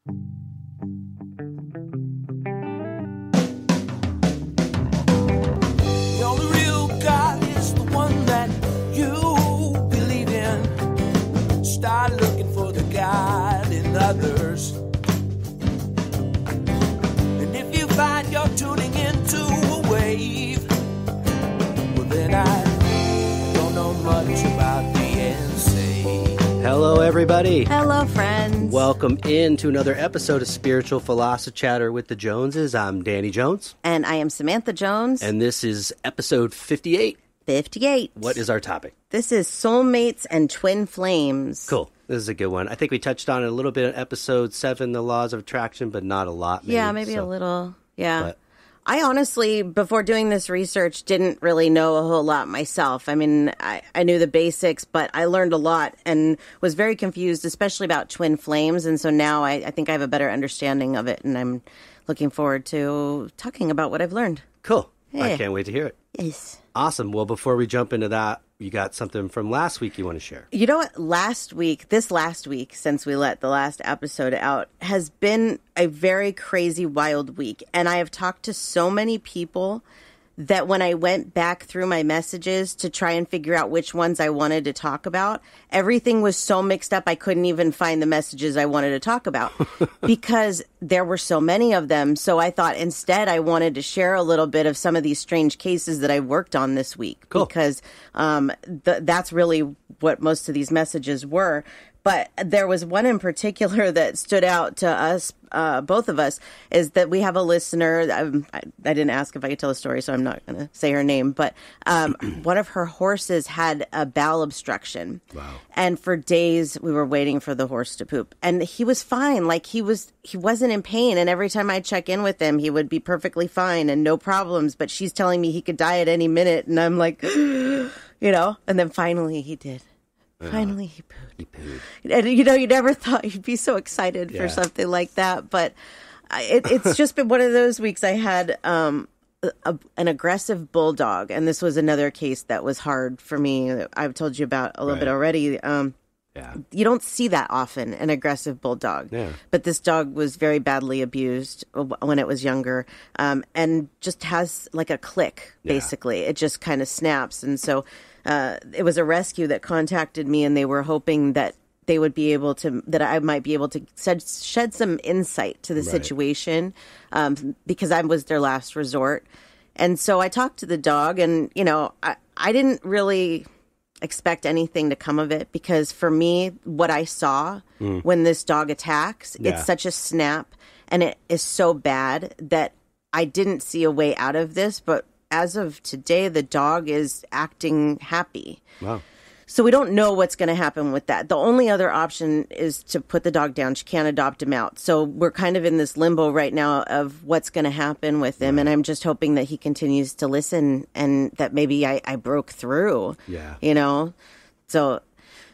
The only real God is the one that you believe in. Start looking for the God in others. And if you find you're tuning into a wave, well then I don't know much about the NC. Hello, everybody. Hello, friends. Welcome into another episode of Spiritual Philosophy Chatter with the Joneses. I'm Danny Jones. And I am Samantha Jones. And this is episode 58. 58. What is our topic? This is Soulmates and Twin Flames. Cool. This is a good one. I think we touched on it a little bit in episode 7, the laws of attraction, but not a lot. Maybe a little. Yeah. But I honestly, before doing this research, didn't really know a whole lot myself. I mean, I knew the basics, but I learned a lot and was very confused, especially about twin flames. And so now I think I have a better understanding of it, and I'm looking forward to talking about what I've learned. Cool. Yeah. I can't wait to hear it. Yes. Awesome. Well, before we jump into that, you got something from last week you want to share? You know what? This last week, since we let the last episode out, has been a very crazy, wild week. And I have talked to so many people that when I went back through my messages to try and figure out which ones I wanted to talk about, everything was so mixed up I couldn't even find the messages I wanted to talk about because there were so many of them. So I thought instead I wanted to share a little bit of some of these strange cases that I worked on this week. Cool. Because that's really what most of these messages were. But there was one in particular that stood out to us, both of us, is that we have a listener. I didn't ask if I could tell a story, so I'm not going to say her name. But one of her horses had a bowel obstruction. Wow. And for days we were waiting for the horse to poop. And he was fine. Like he wasn't in pain. And every time I check in with him, he would be perfectly fine and no problems. But she's telling me he could die at any minute. And I'm like, and then finally he did. Finally, he pooed. And, you never thought you'd be so excited for something like that. But it's just been one of those weeks. I had an aggressive bulldog. And this was another case that was hard for me. I've told you about a little bit already. You don't see that often, an aggressive bulldog. Yeah. But this dog was very badly abused when it was younger and just has like a click, basically. It just kind of snaps. And so it was a rescue that contacted me, and they were hoping that they would be able to, that I might be able to shed some insight to the situation because I was their last resort. And so I talked to the dog, and, I didn't really expect anything to come of it because for me, what I saw when this dog attacks, it's such a snap and it is so bad that I didn't see a way out of this. But as of today, the dog is acting happy. Wow. So we don't know what's going to happen with that. The only other option is to put the dog down. She can't adopt him out. So we're kind of in this limbo right now of what's going to happen with him. And I'm just hoping that he continues to listen and that maybe I broke through. Yeah. So,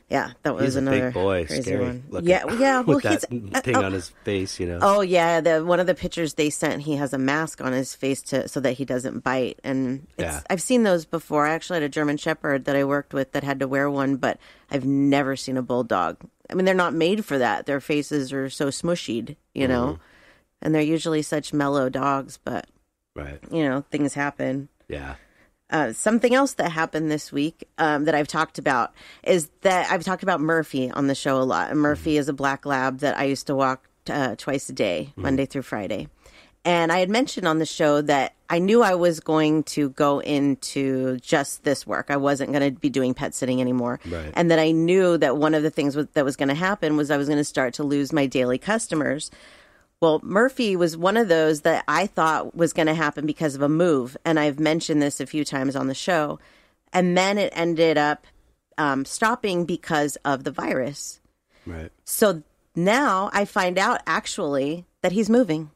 yeah, that was another big boy, crazy scary one. looking. Yeah. Well, with that thing on his face, Oh, yeah. One of the pictures they sent, he has a mask on his face so that he doesn't bite. And I've seen those before. I actually had a German Shepherd that I worked with that had to wear one, but I've never seen a bulldog. I mean, they're not made for that. Their faces are so smushied, and they're usually such mellow dogs, but, things happen. Yeah. Something else that happened this week that I've talked about is that I've talked about Murphy on the show a lot. And Murphy is a black lab that I used to walk twice a day, Monday through Friday. And I had mentioned on the show that I knew I was going to go into just this work. I wasn't going to be doing pet sitting anymore. Right. And that I knew that one of the things that was going to happen was I was going to start to lose my daily customers. Well, Murphy was one of those that I thought was going to happen because of a move. And I've mentioned this a few times on the show. And then it ended up stopping because of the virus. Right. So now I find out actually that he's moving.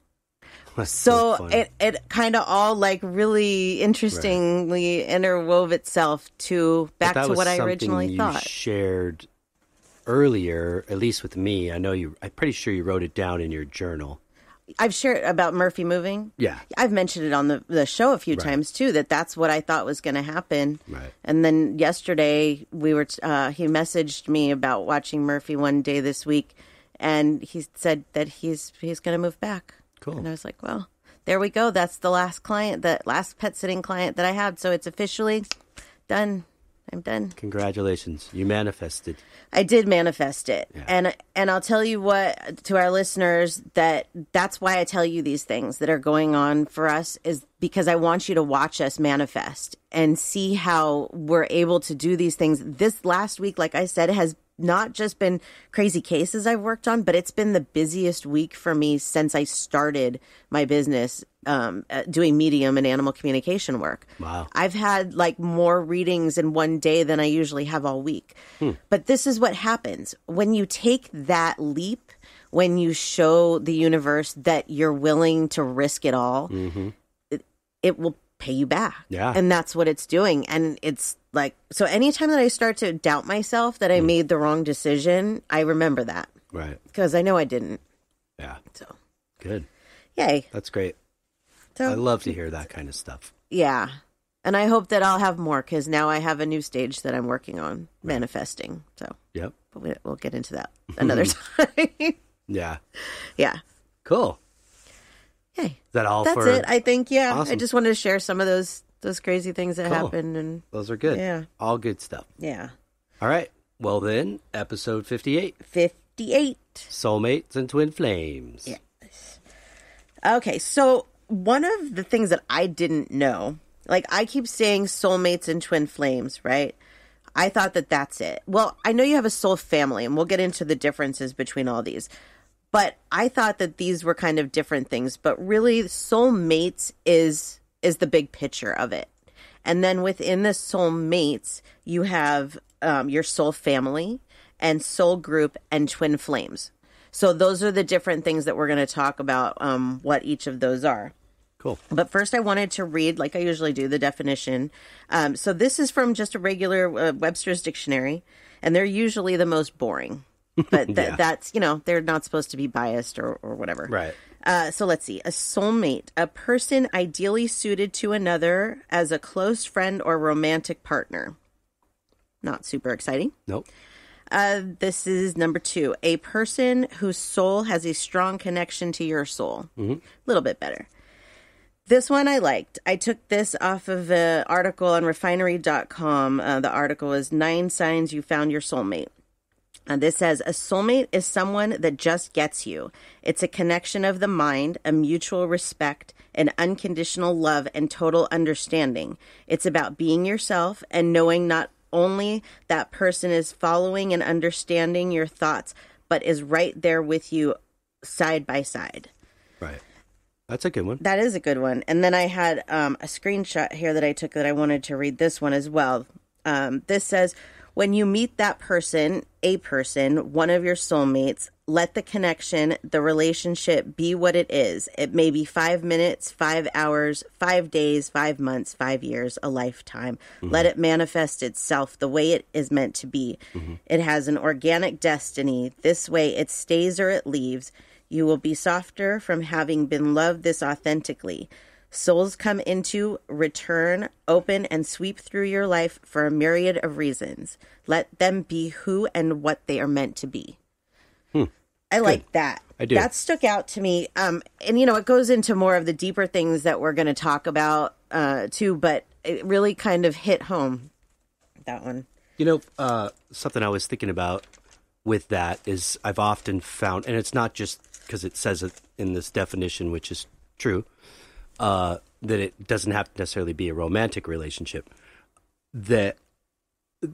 So it kind of all like really interestingly interwove itself back to what I originally thought. You shared earlier, at least with me. I'm pretty sure you wrote it down in your journal. I've shared about Murphy moving. Yeah. I've mentioned it on the show a few times too, that's what I thought was going to happen. Right. And then yesterday he messaged me about watching Murphy one day this week. and he said that he's going to move back. Cool. And I was like, well, there we go. That's the last client, the last pet sitting client that I had. So it's officially done. I'm done. Congratulations. You manifested. I did manifest it. Yeah. And I'll tell you what, to our listeners, that's why I tell you these things that are going on for us, is because I want you to watch us manifest and see how we're able to do these things. This last week, like I said, has not just been crazy cases I've worked on, but it's been the busiest week for me since I started my business doing medium and animal communication work. Wow. I've had like more readings in one day than I usually have all week. But this is what happens when you take that leap, when you show the universe that you're willing to risk it all, it will pay you back. Yeah. And that's what it's doing. And it's like, so anytime that I start to doubt myself that I made the wrong decision, I remember that. Right. Because I know I didn't. Yeah. So, Good. yay. That's great. So, I love to hear that kind of stuff. yeah. And I hope that I'll have more, because now I have a new stage that I'm working on, manifesting. So, Yep. but we'll get into that another time. Yeah. Yeah. Cool. Yay. Is that all That's for it. I think, yeah. Awesome. I just wanted to share some of those crazy things that Cool. happened. And Those are good. Yeah. All good stuff. yeah. All right. Well, then, episode 58 58. Soulmates and Twin Flames. Yeah. Okay, so one of the things that I didn't know, like I keep saying soulmates and twin flames, right? I thought that that's it. Well, I know you have a soul family, and we'll get into the differences between all these. But I thought that these were kind of different things. But really, soulmates is the big picture of it. And then within the soulmates, you have your soul family and soul group and twin flames. So those are the different things that we're going to talk about, what each of those are. Cool. But first I wanted to read, like I usually do, the definition. So this is from just a regular Webster's dictionary, and they're usually the most boring. But Yeah. that's, they're not supposed to be biased or whatever. Right. So let's see. A soulmate, a person ideally suited to another as a close friend or romantic partner. Not super exciting. Nope. This is number 2. A person whose soul has a strong connection to your soul. A little bit better. This one I liked. I took this off of an article on refinery.com. The article is 9 Signs You Found Your Soulmate. This says, a soulmate is someone that just gets you. It's a connection of the mind, a mutual respect, an unconditional love, and total understanding. It's about being yourself and knowing not only that person is following and understanding your thoughts, but is right there with you side by side. Right. That's a good one. That is a good one. And then I had a screenshot here that I took that I wanted to read this one as well. This says, when you meet that person, a person, one of your soulmates, let the connection, the relationship be what it is. It may be 5 minutes, 5 hours, 5 days, 5 months, 5 years, a lifetime. Let it manifest itself the way it is meant to be. It has an organic destiny. This way it stays or it leaves. You will be softer from having been loved this authentically. Souls come into, return, open, and sweep through your life for a myriad of reasons. Let them be who and what they are meant to be. I like that. I do. That stuck out to me. And, it goes into more of the deeper things that we're going to talk about, too, but it really kind of hit home, that one. Something I was thinking about with that is I've often found, and it's not just because it says it in this definition, which is true, that it doesn't have to necessarily be a romantic relationship, that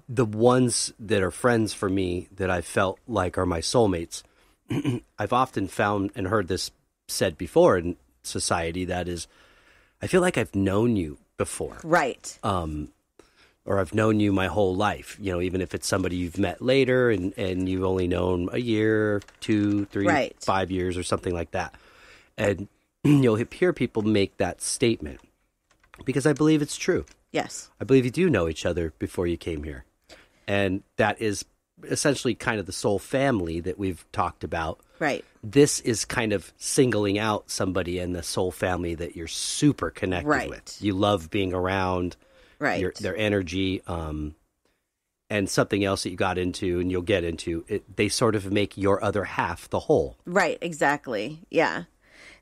the ones that are friends for me that I felt like are my soulmates, I've often found and heard this said before in society, that is, I feel like I've known you before. Right. Or I've known you my whole life, even if it's somebody you've met later and you've only known a year, 2, 3, Right. 5 years or something like that. And you'll hear people make that statement because I believe it's true. Yes. I believe you do know each other before you came here. And that is essentially kind of the soul family that we've talked about. Right. This is kind of singling out somebody in the soul family that you're super connected Right. with. You love being around. Right. Their energy. and something else that you got into and you'll get into, they sort of make your other half the whole. Right, exactly. Yeah.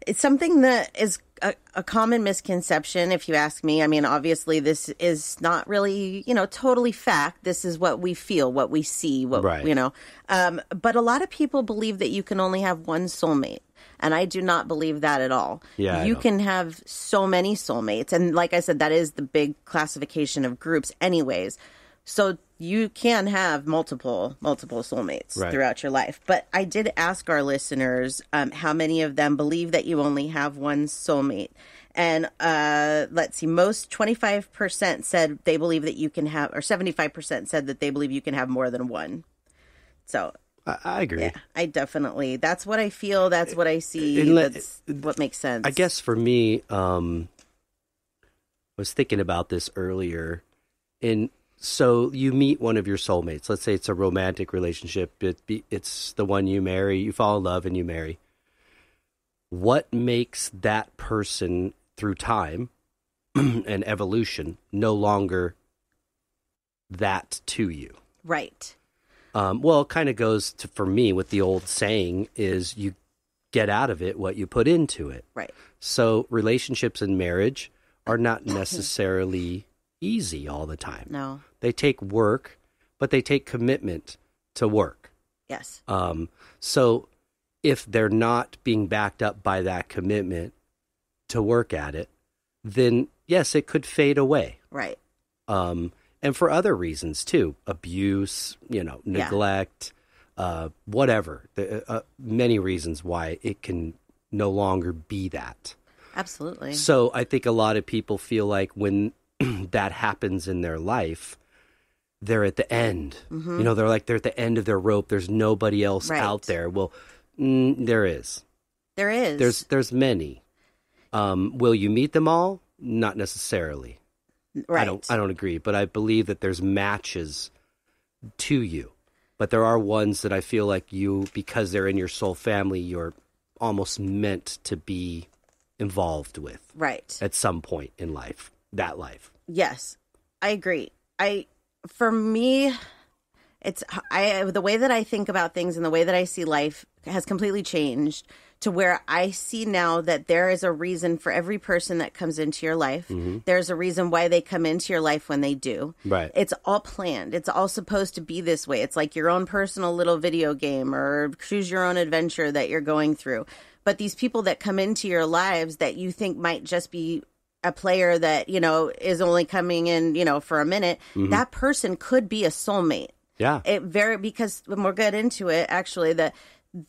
It's something that is a common misconception, if you ask me. I mean, obviously, this is not really, totally fact. This is what we feel, what we see, Right. But a lot of people believe that you can only have one soulmate. And I do not believe that at all. Yeah, you can have so many soulmates. And like I said, that is the big classification of groups anyways. So you can have multiple soulmates throughout your life. But I did ask our listeners how many of them believe that you only have one soulmate. And let's see, most 25% said they believe that you can have, or 75% said that they believe you can have more than one. So I agree. Yeah, I definitely, that's what I feel. That's what I see. That's what makes sense. I guess for me, I was thinking about this earlier. So you meet one of your soulmates. Let's say it's a romantic relationship. It's the one you marry. You fall in love and you marry. What makes that person through time and evolution no longer that to you? Right. Well, it kind of goes to, for me, with the old saying is you get out of it what you put into it. Right. So relationships and marriage are not necessarily easy all the time. No. They take work, but they take commitment to work. Yes. So if they're not being backed up by that commitment to work at it, then yes, it could fade away. Right. And for other reasons too, abuse, neglect, whatever, many reasons why it can no longer be that. Absolutely. So I think a lot of people feel like when that happens in their life, they're at the end. Mm-hmm. They're at the end of their rope. There's nobody else out there. Well, there is. There is. There's many. Will you meet them all? Not necessarily. Right. I don't agree, but I believe that there's matches to you. But there are ones that I feel like you, because they're in your soul family, you're almost meant to be involved with. Right. At some point in life. That life. Yes, I agree. For me, the way that I think about things and the way that I see life has completely changed to where I see now that there is a reason for every person that comes into your life. Mm-hmm. There's a reason why they come into your life when they do. Right. It's all planned. It's all supposed to be this way. It's like your own personal little video game or choose your own adventure that you're going through. But these people that come into your lives that you think might just be a player that, is only coming in, for a minute, mm-hmm. that person could be a soulmate. Yeah. Because when we'll get into it, actually, that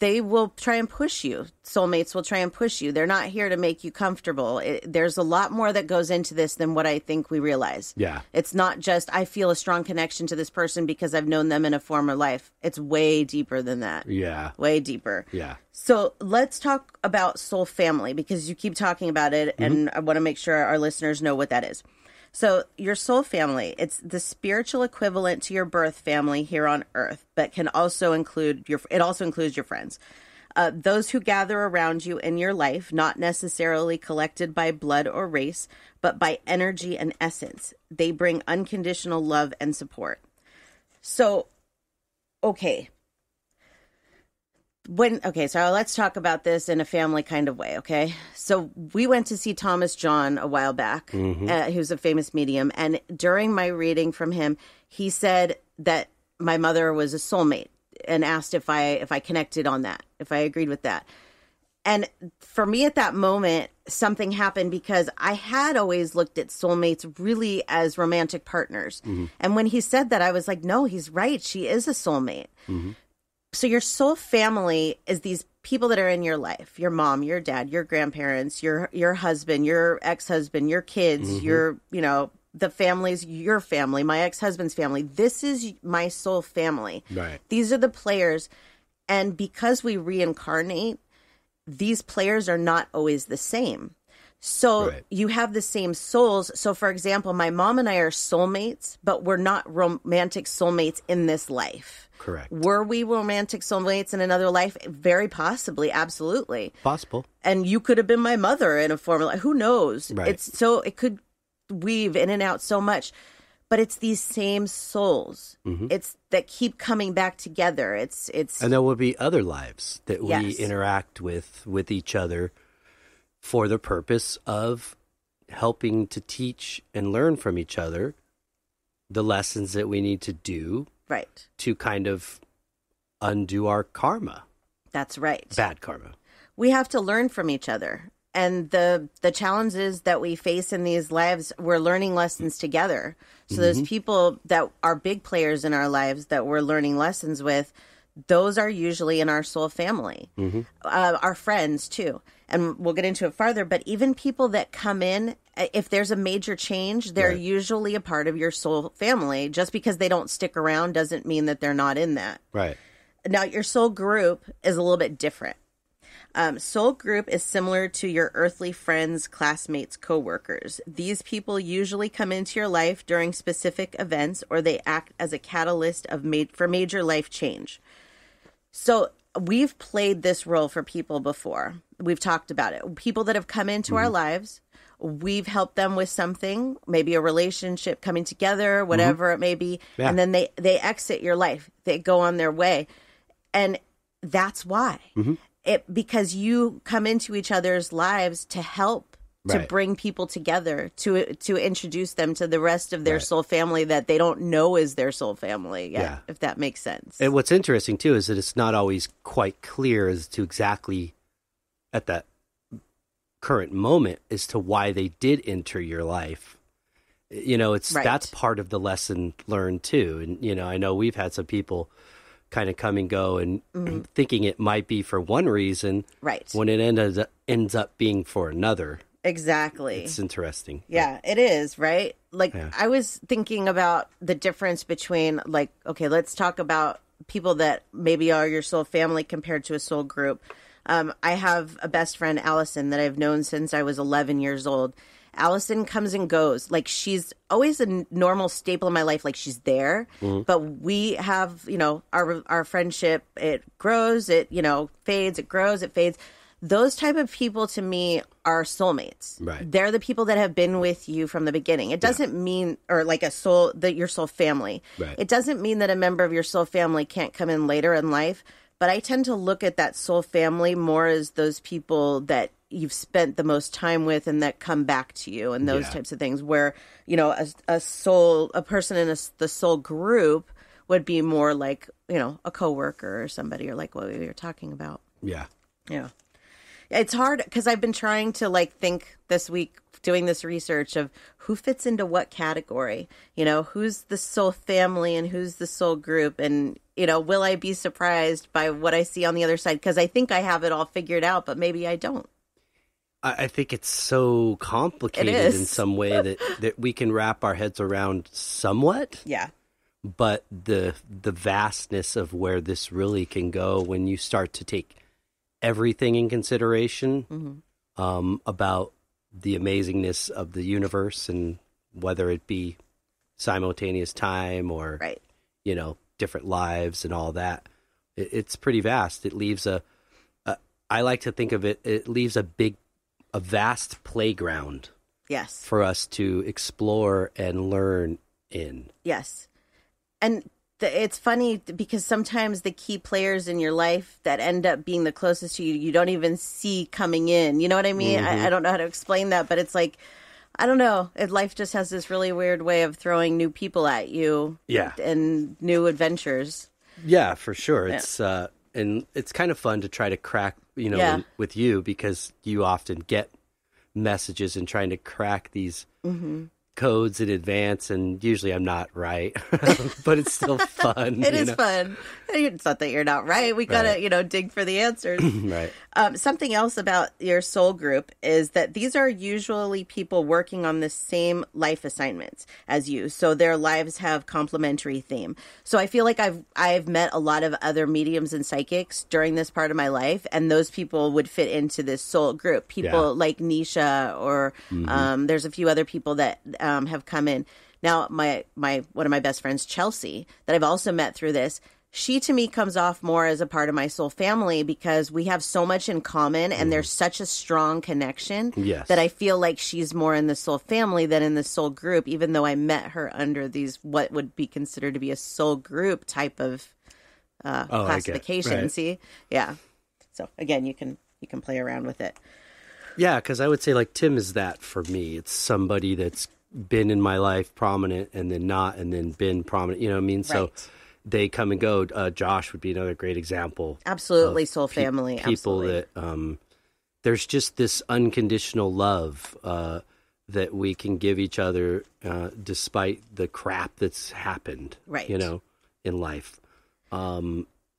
they will try and push you. Soulmates will try and push you. They're not here to make you comfortable. There's a lot more that goes into this than what I think we realize. Yeah. It's not just, I feel a strong connection to this person because I've known them in a former life. It's way deeper than that. Yeah. Way deeper. Yeah. So let's talk about soul family because you keep talking about it, mm-hmm. and I want to make sure our listeners know what that is. So your soul family, it's the spiritual equivalent to your birth family here on earth, but can also include it also includes your friends. Those who gather around you in your life, not necessarily collected by blood or race, but by energy and essence. They bring unconditional love and support. So, okay. So let's talk about this in a family kind of way, okay? So we went to see Thomas John a while back, mm-hmm. Who's a famous medium, and during my reading from him, he said that my mother was a soulmate and asked if I connected on that, if I agreed with that. And for me at that moment, something happened because I had always looked at soulmates really as romantic partners. Mm-hmm. And when he said that, I was like, no, he's right. She is a soulmate. Mm-hmm. So your soul family is these people that are in your life, your mom, your dad, your grandparents, your husband, your ex-husband, your kids, mm-hmm. The families, your family, my ex-husband's family. This is my soul family. Right. These are the players. And because we reincarnate, these players are not always the same. So you have the same souls. So, for example, my mom and I are soulmates, but we're not romantic soulmates in this life. Correct. Were we romantic soulmates in another life? Very possibly. Absolutely. Possible. And you could have been my mother in a former life. Who knows? Right. It could weave in and out so much. but it's these same souls. It's that keep coming back together. It's and there will be other lives that we Yes. interact with each other for the purpose of helping to teach and learn from each other the lessons that we need to do right. to kind of undo our karma, That's right. bad karma. We have to learn from each other. And the challenges that we face in these lives, we're learning lessons together. So those people that are big players in our lives that we're learning lessons with, those are usually in our soul family, our friends too. And we'll get into it farther, but even people that come in, if there's a major change, they're Right. usually a part of your soul family. Just because they don't stick around doesn't mean that they're not in that. Right. Now, your soul group is a little bit different. Soul group is similar to your earthly friends, classmates, coworkers. These people usually come into your life during specific events, or they act as a catalyst for major life change. So we've played this role for people before. We've talked about it. People that have come into our lives, we've helped them with something, maybe a relationship coming together, whatever it may be, Yeah. and then they exit your life. They go on their way. And that's why. Because you come into each other's lives to help, to Right. bring people together, to introduce them to the rest of their Right. soul family that they don't know is their soul family yet, Yeah. if that makes sense. And what's interesting too is that it's not always quite clear as to exactly at that current moment as to why they did enter your life. You know, Right. that's part of the lesson learned too. And you know, I know we've had some people kind of come and go and thinking it might be for one reason, Right. when it ends up being for another. Exactly. It's interesting. Yeah, it is, right? Like, Yeah. I was thinking about the difference between, like, okay, let's talk about people that maybe are your soul family compared to a soul group. I have a best friend, Allison, that I've known since I was 11 years old. Allison comes and goes. Like, she's always a normal staple in my life. Like, she's there. But we have, you know, our friendship, it grows, it, you know, fades, it grows, it fades. Those type of people to me are soulmates. Right. They're the people that have been with you from the beginning. It doesn't mean, or like your soul family. Right. It doesn't mean that a member of your soul family can't come in later in life. But I tend to look at that soul family more as those people that you've spent the most time with and that come back to you and those Yeah. types of things, where, you know, a person in the soul group would be more like, you know, a coworker or somebody, or like what we were talking about. Yeah. Yeah. It's hard because I've been trying to like think this week, doing this research of who fits into what category, you know, who's the soul family and who's the soul group. And, you know, will I be surprised by what I see on the other side? Because I think I have it all figured out, but maybe I don't. I think it's so complicated It is. in some way that we can wrap our heads around somewhat. Yeah. But the vastness of where this really can go when you start to take everything in consideration about the amazingness of the universe, and whether it be simultaneous time or Right. you know, different lives and all that. It's pretty vast. It leaves I like to think of it leaves a vast playground Yes. for us to explore and learn in. Yes. And it's funny because sometimes the key players in your life that end up being the closest to you, you don't even see coming in. You know what I mean? I don't know how to explain that, but it's like, I don't know. Life just has this really weird way of throwing new people at you. Yeah. And new adventures. Yeah, for sure. It's and it's kind of fun to try to crack, you know, Yeah. with you, because you often get messages and trying to crack these codes in advance, and usually I'm not right, but it's still fun. It is fun. It's not that you're not right. We got to, Right. you know, dig for the answers. Right. Something else about your soul group is that these are usually people working on the same life assignments as you. So their lives have complementary theme. So I feel like I've met a lot of other mediums and psychics during this part of my life, and those people would fit into this soul group. People Yeah. like Nisha, or there's a few other people that have come in. Now, my one of my best friends, Chelsea, that I've also met through this, She to me comes off more as a part of my soul family because we have so much in common and there's such a strong connection that I feel like she's more in the soul family than in the soul group, even though I met her under these what would be considered to be a soul group type of classification. Right. See? Yeah. So again, you can play around with it. Yeah, because I would say like Tim is that for me. It's somebody that's been in my life prominent and then not and then been prominent. You know what I mean? Right. So they come and go. Josh would be another great example. Absolutely, soul family. People absolutely. That there's just this unconditional love that we can give each other despite the crap that's happened. Right. You know, in life,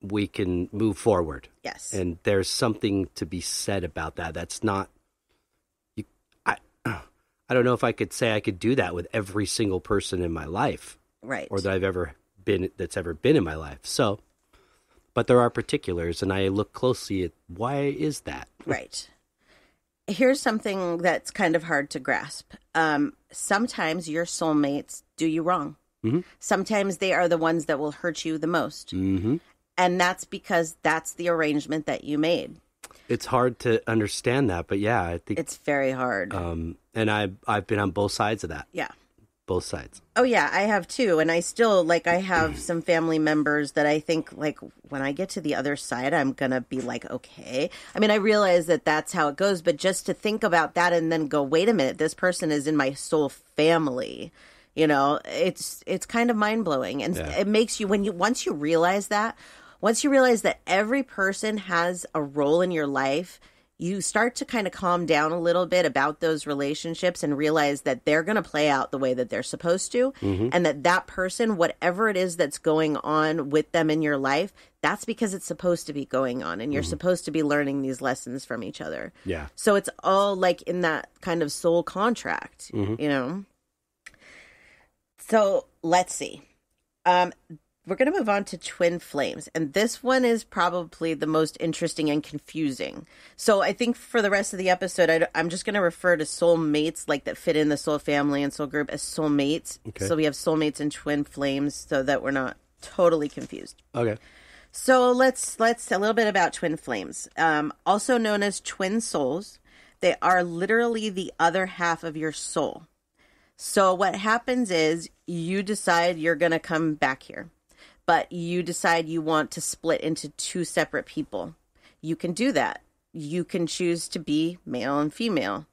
we can move forward. Yes. And there's something to be said about that. That's not. I don't know if I could say I could do that with every single person in my life. Right. Or that I've ever been in my life. So, but there are particulars, and I look closely at why is that? Right. Here's something that's kind of hard to grasp. Sometimes your soulmates do you wrong. Mm-hmm. Sometimes they are the ones that will hurt you the most. Mm-hmm. And that's because that's the arrangement that you made. It's hard to understand that, but yeah, I think it's very hard. And I've been on both sides of that. Yeah. Both sides. Oh yeah, I have too. And I still I have some family members that I think when I get to the other side, I'm going to be like, okay. I mean, I realize that that's how it goes, but just to think about that and then go, wait a minute, this person is in my soul family. You know, it's kind of mind blowing. And it makes you, once you realize that every person has a role in your life, you start to kind of calm down a little bit about those relationships and realize that they're going to play out the way that they're supposed to. Mm-hmm. And that person, whatever it is that's going on with them in your life, that's because it's supposed to be going on. And you're supposed to be learning these lessons from each other. Yeah. So it's all in that kind of soul contract, you know? So let's see. We're going to move on to twin flames. And this one is probably the most interesting and confusing. So I think for the rest of the episode, I'm just going to refer to soulmates that fit in the soul family and soul group as soulmates. Okay. So we have soulmates and twin flames so that we're not totally confused. Okay. So let's a little bit about twin flames. Also known as twin souls. They are literally the other half of your soul. So what happens is you decide you're going to come back here. But you decide you want to split into two separate people. You can do that. You can choose to be male and female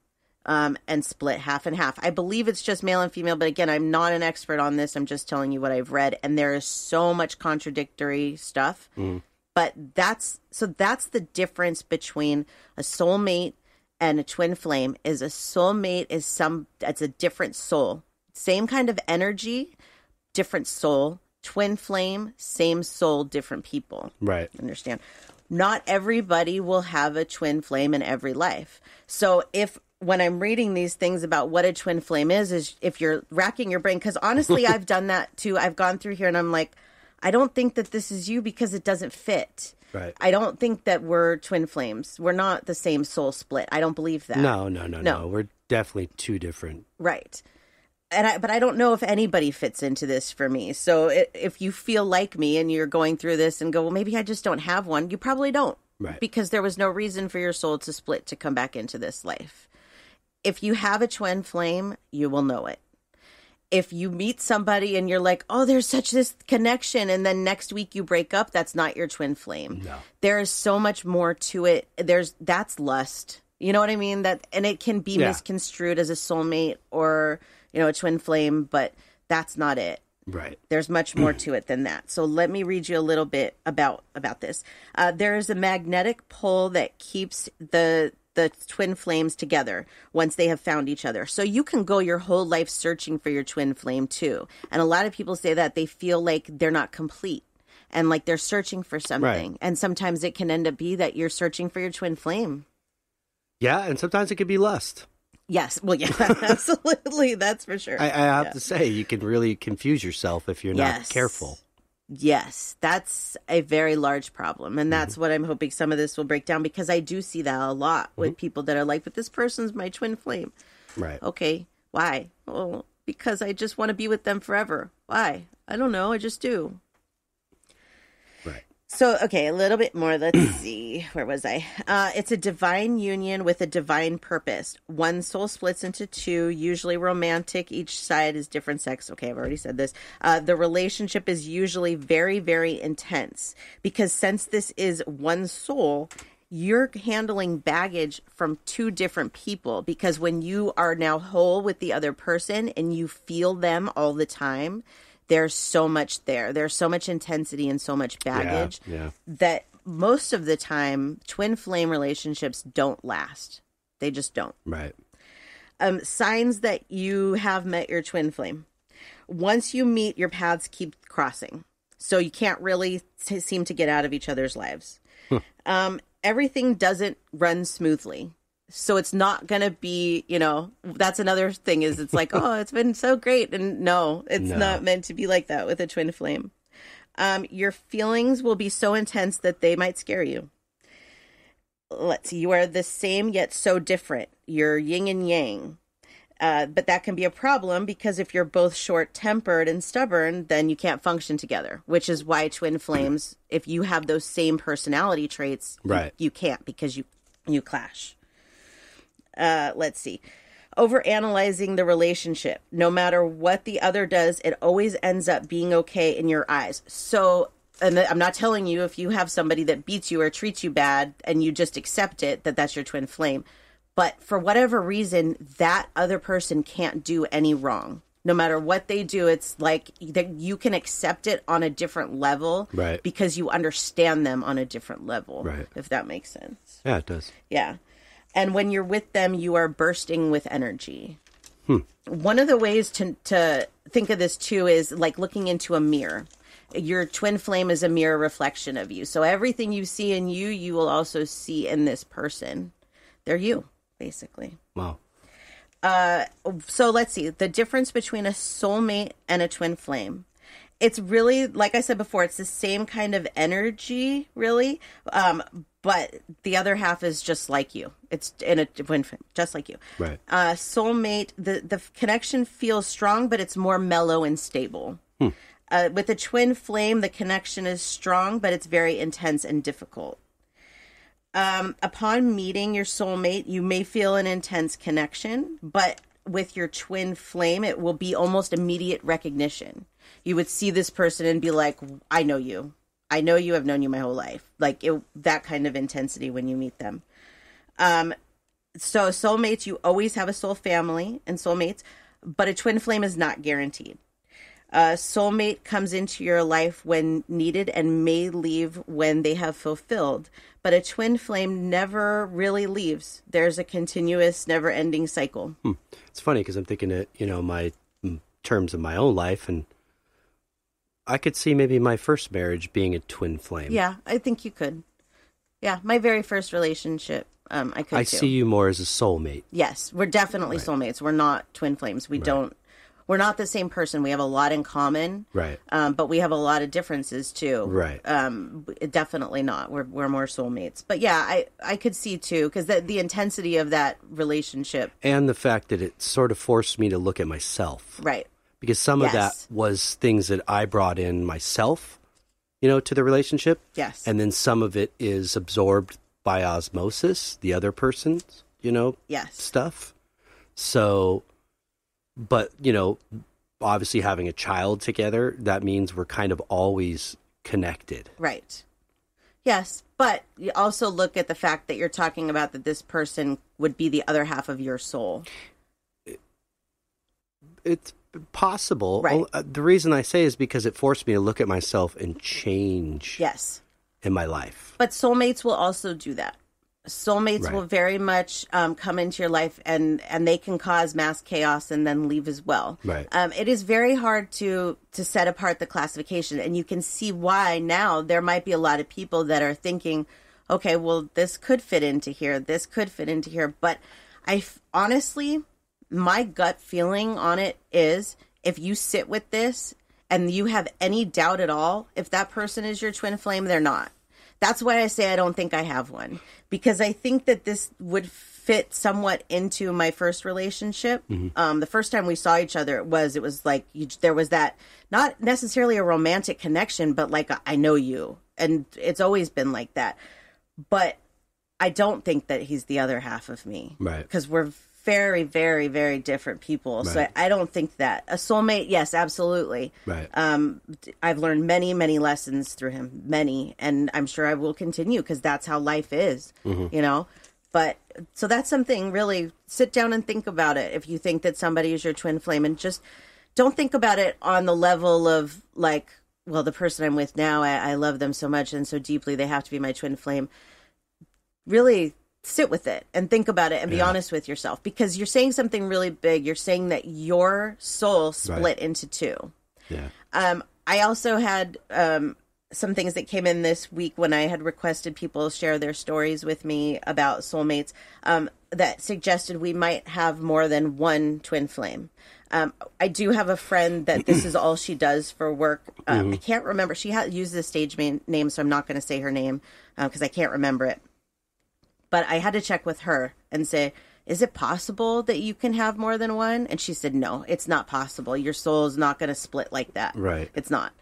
and split half and half. I believe it's just male and female, but again, I'm not an expert on this. I'm just telling you what I've read. And there is so much contradictory stuff. Mm. But that's the difference between a soulmate and a twin flame is a soulmate it's a different soul. Same kind of energy, different soul. Twin flame, same soul, different people. Right. Understand? Not everybody will have a twin flame in every life. So when I'm reading these things about what a twin flame is if you're racking your brain, because honestly, I've done that too. I've gone through here and I'm like, I don't think that this is you because it doesn't fit. Right. I don't think that we're twin flames. We're not the same soul split. I don't believe that. No. We're definitely two different. Right. But I don't know if anybody fits into this for me. So if you feel like me and you're going through this and go, well, maybe I just don't have one, you probably don't. Right. Because there was no reason for your soul to split to come back into this life. If you have a twin flame, you will know it. If you meet somebody and you're like, oh, there's such this connection, and then next week you break up, that's not your twin flame. No. There is so much more to it. That's lust. You know what I mean? And it can be misconstrued as a soulmate or a twin flame, but that's not it. Right. There's much more to it than that. So let me read you a little bit about this. There is a magnetic pull that keeps the twin flames together once they have found each other. So you can go your whole life searching for your twin flame too. And a lot of people say that they feel like they're not complete and like they're searching for something. Right. And sometimes it can end up be that you're searching for your twin flame. Yeah, and sometimes it could be lust. Yes. Well, yeah, absolutely. That's for sure. I have to say, you can really confuse yourself if you're not careful. Yes, that's a very large problem. And that's what I'm hoping some of this will break down, because I do see that a lot with people that are like, but this person's my twin flame. Right. Okay. Why? Well, because I just want to be with them forever. Why? I don't know. I just do. So, okay, a little bit more. Let's see. Where was I? It's a divine union with a divine purpose. One soul splits into two, usually romantic. Each side is different sex. Okay, I've already said this. The relationship is usually very, very intense because since this is one soul, you're handling baggage from two different people because when you are now whole with the other person and you feel them all the time, there's so much there. There's so much intensity and so much baggage that most of the time, twin flame relationships don't last. They just don't. Right. Signs that you have met your twin flame. Once you meet, your paths keep crossing. So you can't really seem to get out of each other's lives. Everything doesn't run smoothly. So it's not going to be, that's another thing is it's like, oh, it's been so great. And no, it's not meant to be like that with a twin flame. Your feelings will be so intense that they might scare you. Let's see. You are the same yet so different. You're yin and yang. But that can be a problem because if you're both short-tempered and stubborn, then you can't function together, which is why twin flames, if you have those same personality traits, you can't because you clash. Let's see. Overanalyzing the relationship. No matter what the other does, it always ends up being okay in your eyes. So, and I'm not telling you if you have somebody that beats you or treats you bad and you just accept it, that's your twin flame. But for whatever reason, that other person can't do any wrong. No matter what they do, it's like that you can accept it on a different level because you understand them on a different level, if that makes sense. Yeah, it does. Yeah. And when you're with them, you are bursting with energy. One of the ways to think of this, too, is like looking into a mirror. Your twin flame is a mirror reflection of you. So everything you see in you, you will also see in this person. They're you, basically. Wow. So let's see. The difference between a soulmate and a twin flame. It's really, like I said before, it's the same kind of energy, really. But the other half is just like you. It's in a twin flame, just like you. Right. Soulmate, the connection feels strong, but it's more mellow and stable. With a twin flame, the connection is strong, but it's very intense and difficult. Upon meeting your soulmate, you may feel an intense connection, but with your twin flame, it will be almost immediate recognition. You would see this person and be like, I know you. I know you. I've known you my whole life. Like that kind of intensity when you meet them. So soulmates, you always have a soul family and soulmates, but a twin flame is not guaranteed. Soulmate comes into your life when needed and may leave when they have fulfilled, but a twin flame never really leaves. There's a continuous, never-ending cycle. It's funny because I'm thinking of, my terms of my own life, and I could see maybe my first marriage being a twin flame. Yeah, I think you could. Yeah, my very first relationship, I could too. I see you more as a soulmate. Yes, we're definitely soulmates. We're not twin flames. We're not the same person. We have a lot in common. Right. But we have a lot of differences too. Right. Definitely not. We're more soulmates. But yeah, I could see too, because the intensity of that relationship. And the fact that it sort of forced me to look at myself. Right. Because some of that was things that I brought in myself, to the relationship. Yes. And then some of it is absorbed by osmosis, the other person's, stuff. So, but, obviously having a child together, that means we're kind of always connected. Right. Yes. But you also look at the fact that you're talking about that this person would be the other half of your soul. It's possible. Right. The reason I say is because it forced me to look at myself and change. Yes. In my life. But soulmates will also do that. Soulmates will very much come into your life and they can cause mass chaos and then leave as well. Right. It is very hard to set apart the classification, and you can see why now there might be a lot of people that are thinking, okay, well, this could fit into here. This could fit into here. But honestly, my gut feeling on it is if you sit with this and you have any doubt at all, if that person is your twin flame, they're not. That's why I say I don't think I have one, because I think that this would fit somewhat into my first relationship. Mm-hmm. The first time we saw each other, it was like there was that, not necessarily a romantic connection, but like I know you. and it's always been like that. But I don't think that he's the other half of me. Right. Because we're very, very, very different people. Right. So I don't think that. A soulmate, yes, absolutely. Right. I've learned many, many lessons through him. Many. And I'm sure I will continue because that's how life is, you know? But so that's something really, sit down and think about it. If you think that somebody is your twin flame, and just don't think about it on the level of like, well, the person I'm with now, I love them so much and so deeply, they have to be my twin flame. Really sit with it and think about it and be honest with yourself, because you're saying something really big. You're saying that your soul split into two. Yeah. I also had some things that came in this week when I had requested people share their stories with me about soulmates that suggested we might have more than one twin flame. I do have a friend that this is all she does for work. I can't remember. She used a stage name, so I'm not going to say her name because I can't remember it. But I had to check with her and say, is it possible that you can have more than one? And she said, no, it's not possible. Your soul is not going to split like that. Right. It's not.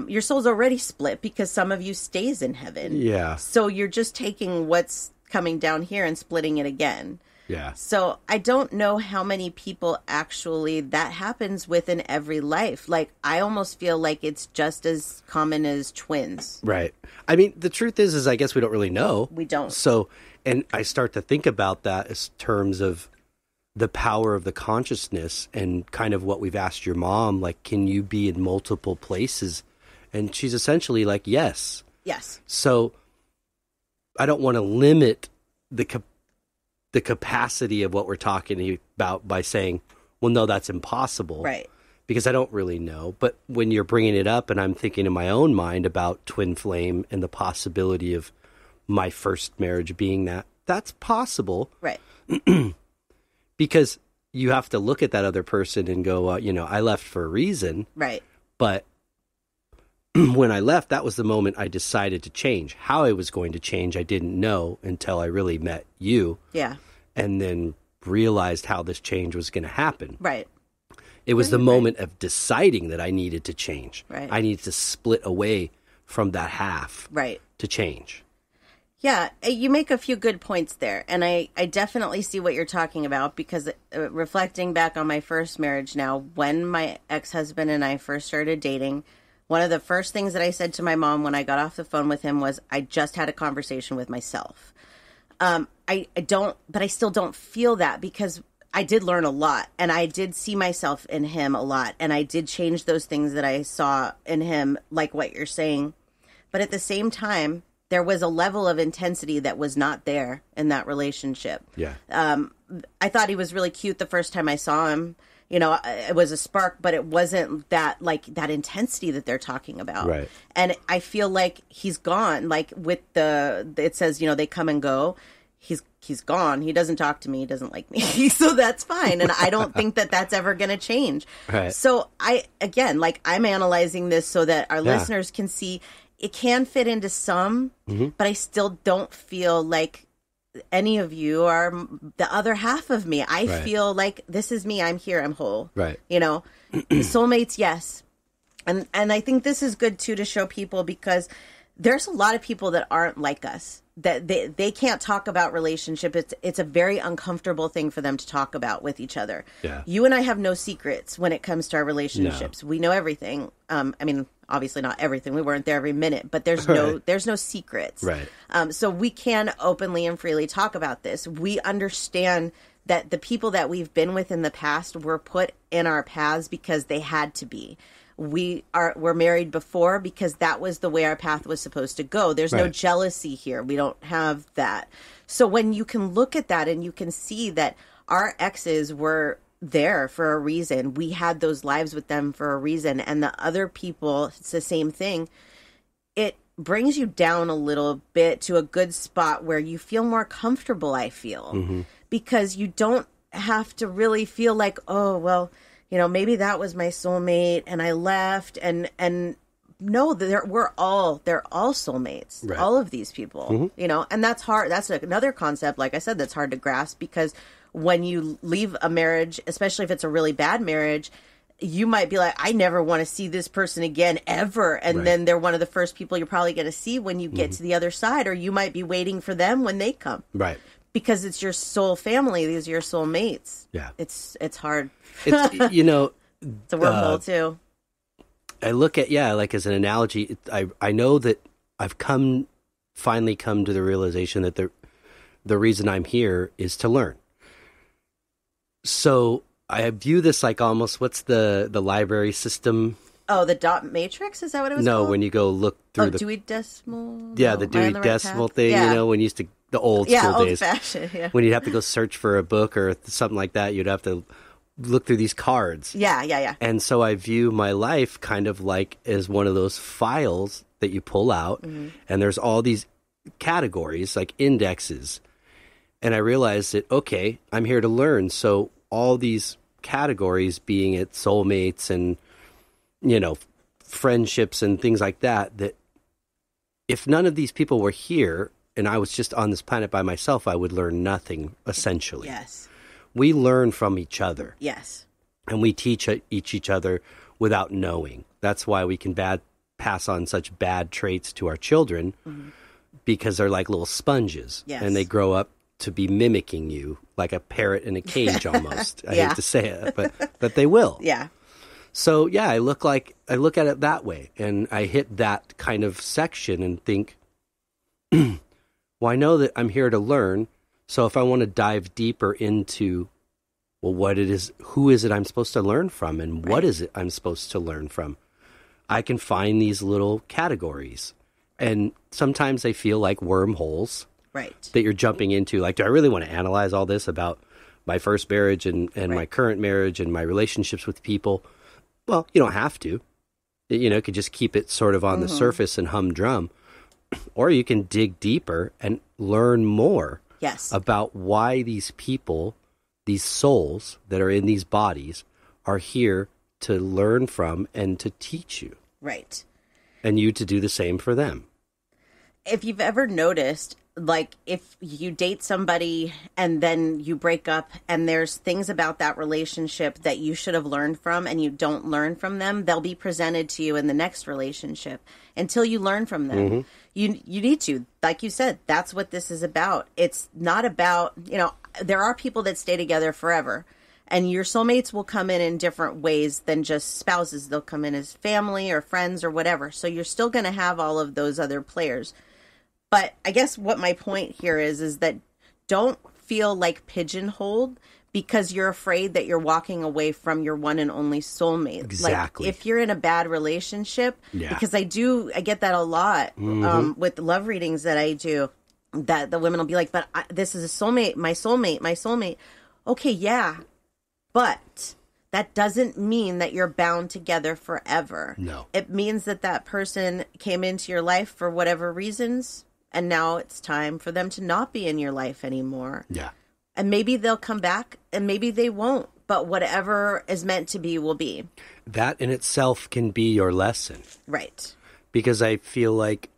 Your soul's already split because some of you stays in heaven. Yeah. So you're just taking what's coming down here and splitting it again. Yeah. So I don't know how many people actually that happens with in every life. Like, I almost feel like it's just as common as twins. Right. I mean, the truth is I guess we don't really know. We don't. So, and I start to think about that as terms of the power of the consciousness and kind of what we've asked your mom, like, can you be in multiple places? And she's essentially like, yes. Yes. So I don't want to limit the capacity of what we're talking about by saying, well, no, that's impossible. Right. Because I don't really know. But when you're bringing it up and I'm thinking in my own mind about twin flame and the possibility of my first marriage being that's possible. Right. Because you have to look at that other person and go, I left for a reason. Right. But when I left, that was the moment I decided to change. How I was going to change, I didn't know until I really met you. Yeah. And then realized how this change was going to happen. Right. It was the moment of deciding that I needed to change. Right. I needed to split away from that half. Right. To change. Yeah, you make a few good points there. And I definitely see what you're talking about, because reflecting back on my first marriage now, when my ex-husband and I first started dating, one of the first things that I said to my mom when I got off the phone with him was, I just had a conversation with myself. I still don't feel that, because I did learn a lot and I did see myself in him a lot. And I did change those things that I saw in him, like what you're saying. But at the same time, there was a level of intensity that was not there in that relationship. Yeah. I thought he was really cute the first time I saw him. You know, it was a spark, but it wasn't that intensity that they're talking about. Right. And I feel like he's gone. Like with it says, they come and go. He's gone. He doesn't talk to me. He doesn't like me. So that's fine. And I don't think that that's ever going to change. Right. So I'm analyzing this so that our listeners can see it can fit into some, but I still don't feel like any of you are the other half of me. I feel like this is me. I'm here. I'm whole. Right. Soulmates, yes. And I think this is good too to show people, because there's a lot of people that aren't like us, that they can't talk about relationship. It's a very uncomfortable thing for them to talk about with each other. Yeah. You and I have no secrets when it comes to our relationships. No. We know everything. Obviously not everything. We weren't there every minute, but there's no secrets. Right. So we can openly and freely talk about this. We understand that the people that we've been with in the past were put in our paths because they had to be. We're married before because that was the way our path was supposed to go. There's no jealousy here. We don't have that. So when you can look at that and you can see that our exes were there for a reason, we had those lives with them for a reason, and the other people, it's the same thing. It brings you down a little bit to a good spot where you feel more comfortable, I feel, because you don't have to really feel like, oh, well, maybe that was my soulmate and I left, and no, they're all soulmates, right. All of these people, and that's hard. That's another concept, like I said, that's hard to grasp, because when you leave a marriage, especially if it's a really bad marriage, you might be like, I never want to see this person again ever. And Right. then they're one of the first people you're probably going to see when you get to the other side, or you might be waiting for them when they come. Right. Because it's your soul family. These are your soul mates. Yeah. It's hard. It's, you know, It's a wormhole too. I look at, like as an analogy, I know that I've finally come to the realization that the reason I'm here is to learn. So I view this like almost, what's the library system? Oh, the dot matrix? Is that what it was No, called? when you go look through the Dewey Decimal? Yeah, No, the am I on Dewey right Decimal path? thing, Yeah. you know, when you used to, the old Yeah, school old days. fashioned, yeah. When you'd have to go search for a book or something like that, you'd have to look through these cards. Yeah. And so I view my life kind of like as one of those files that you pull out, and there's all these categories, like indexes. And I realized that, okay, I'm here to learn. So all these categories, being it soulmates and, you know, friendships and things like that, that if none of these people were here and I was just on this planet by myself, I would learn nothing, essentially. Yes. We learn from each other. Yes. And we teach each other without knowing. That's why we can pass on such bad traits to our children, because they're like little sponges. Yes. And they grow up to be mimicking you like a parrot in a cage almost. I Yeah. hate to say it, but they will. Yeah. So yeah, I look at it that way, and I hit that kind of section and think, well, I know that I'm here to learn. So if I want to dive deeper into, well, what it is, who is it I'm supposed to learn from, and what is it I'm supposed to learn from, I can find these little categories, and sometimes they feel like wormholes Right. that you're jumping into. Like, do I really want to analyze all this about my first marriage and my current marriage and my relationships with people? Well, you don't have to. You know, you could just keep it sort of on the surface and humdrum. Or you can dig deeper and learn more Yes. about why these people, these souls that are in these bodies, are here to learn from and to teach you. Right. And you to do the same for them. If you've ever noticed, like if you date somebody and then you break up and there's things about that relationship that you should have learned from and you don't learn from them, they'll be presented to you in the next relationship until you learn from them. You need to, like you said, that's what this is about. It's not about, you know, there are people that stay together forever, and your soulmates will come in different ways than just spouses. They'll come in as family or friends or whatever. So you're still going to have all of those other players. But I guess what my point here is that don't feel like pigeonholed because you're afraid that you're walking away from your one and only soulmate. Exactly. Like if you're in a bad relationship, because I get that a lot with love readings that I do, that the women will be like, but this is a soulmate, my soulmate. Okay, yeah, but that doesn't mean that you're bound together forever. No. It means that person came into your life for whatever reasons, and now it's time for them to not be in your life anymore. Yeah. And maybe they'll come back, and maybe they won't. But whatever is meant to be will be. That in itself can be your lesson. Right. Because I feel like,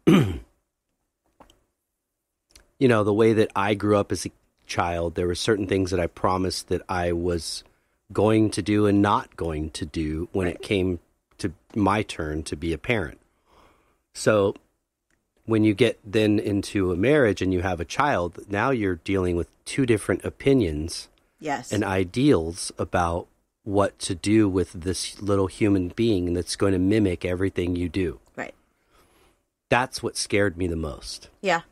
you know, the way that I grew up as a child, there were certain things that I promised that I was going to do and not going to do when it came to my turn to be a parent. So when you get then into a marriage and you have a child, now you're dealing with two different opinions Yes. and ideals about what to do with this little human being that's going to mimic everything you do. Right. That's what scared me the most, Yeah.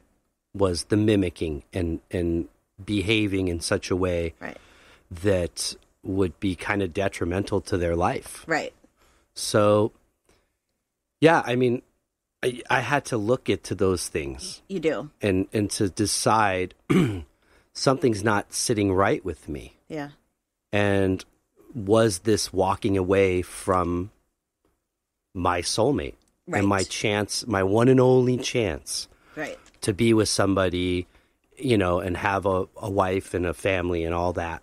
was the mimicking and behaving in such a way Right. that would be kind of detrimental to their life. Right. So, yeah, I mean, I had to look into those things You do. and to decide something's not sitting right with me. Yeah. And was this walking away from my soulmate Right. and my chance, my one and only chance Right. to be with somebody, you know, and have a wife and a family and all that?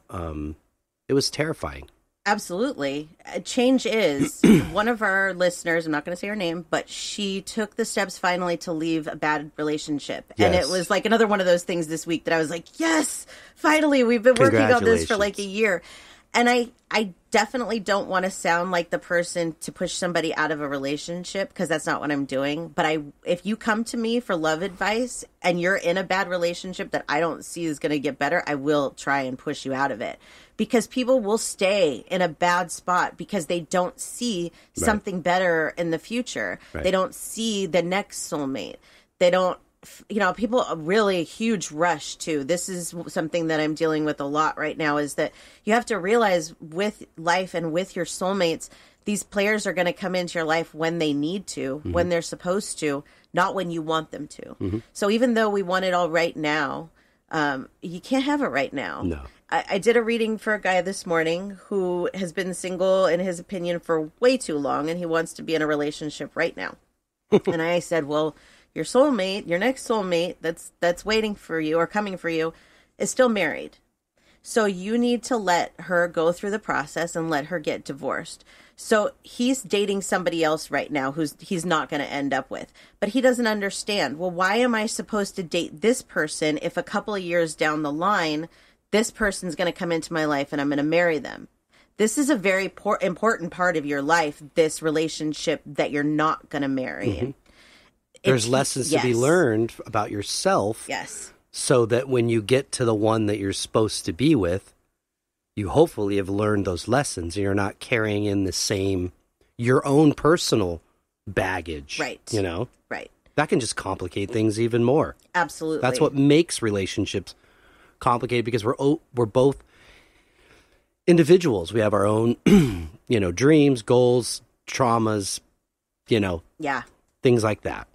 It was terrifying. Absolutely. Change is one of our listeners, I'm not going to say her name, but she took the steps finally to leave a bad relationship. And Yes. it was like another one of those things this week that I was like, yes, finally, we've been working on this for like a year. And I definitely don't want to sound like the person to push somebody out of a relationship, because that's not what I'm doing. But if you come to me for love advice and you're in a bad relationship that I don't see is going to get better, I will try and push you out of it. Because people will stay in a bad spot because they don't see something better in the future. Right. They don't see the next soulmate. They don't, people really huge rush too. This is something that I'm dealing with a lot right now, is that you have to realize with life and with your soulmates, these players are going to come into your life when they need to, when they're supposed to, not when you want them to. So even though we want it all right now, you can't have it right now. No. I did a reading for a guy this morning who has been single, in his opinion, for way too long, and he wants to be in a relationship right now. And I said, well, your soulmate, your next soulmate that's waiting for you or coming for you is still married. So you need to let her go through the process and let her get divorced. So he's dating somebody else right now he's not going to end up with. But he doesn't understand, well, why am I supposed to date this person if a couple of years down the line, this person's going to come into my life and I'm going to marry them? This is a very important part of your life, this relationship that you're not going to marry. There's lessons to be learned about yourself. Yes. So that when you get to the one that you're supposed to be with, you hopefully have learned those lessons and you're not carrying in the same, your own personal baggage. Right. Right. That can just complicate things even more. Absolutely. That's what makes relationships complicated, because we're both individuals. We have our own, dreams, goals, traumas, things like that.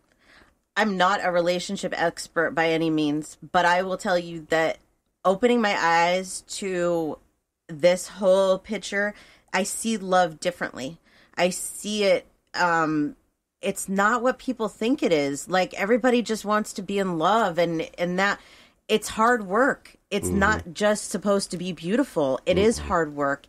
I'm not a relationship expert by any means, but I will tell you that opening my eyes to this whole picture, I see love differently. I see it, it's not what people think it is. Like, everybody just wants to be in love, and that it's hard work. It's not just supposed to be beautiful. It is hard work,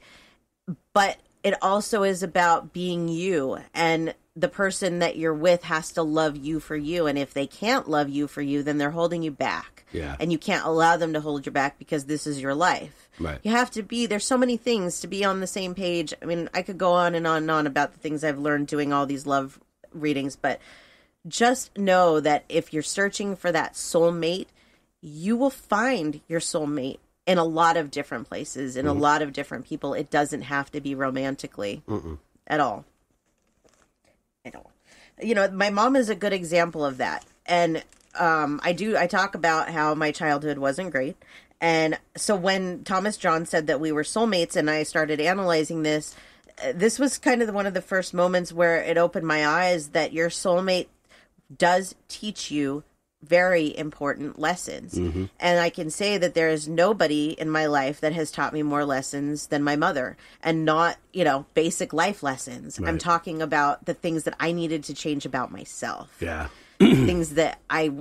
but it also is about being you, and the person that you're with has to love you for you. And if they can't love you for you, then they're holding you back. Yeah. And you can't allow them to hold you back, because this is your life. Right. You have to there's so many things to be on the same page. I mean, I could go on and on and on about the things I've learned doing all these love readings, but just know that if you're searching for that soulmate, you will find your soulmate in a lot of different places, in a lot of different people. It doesn't have to be romantically at all. My mom is a good example of that. And I talk about how my childhood wasn't great. And so when Thomas John said that we were soulmates and I started analyzing this was kind of one of the first moments where it opened my eyes that your soulmate does teach you very important lessons. And I can say that there is nobody in my life that has taught me more lessons than my mother, and not, basic life lessons. Right. I'm talking about the things that I needed to change about myself. Yeah. Things that I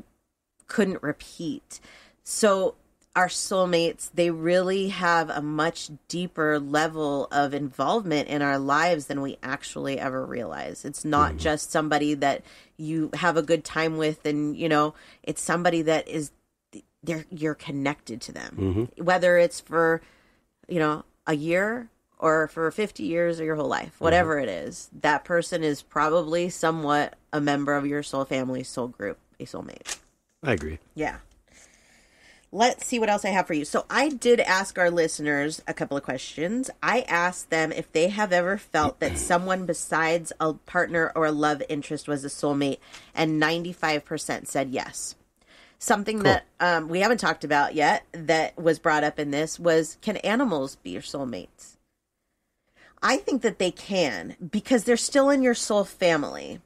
couldn't repeat. So our soulmates, they really have a much deeper level of involvement in our lives than we actually ever realize. It's not just somebody that you have a good time with, and, it's somebody that is, you're connected to them. Whether it's for, a year or for 50 years or your whole life, whatever it is, that person is probably somewhat a member of your soul family, soul group, a soulmate. I agree. Yeah. Let's see what else I have for you. So I did ask our listeners a couple of questions. I asked them if they have ever felt that someone besides a partner or a love interest was a soulmate, and 95% said yes. Something that we haven't talked about yet that was brought up in this was, can animals be your soulmates? I think that they can, because they're still in your soul family.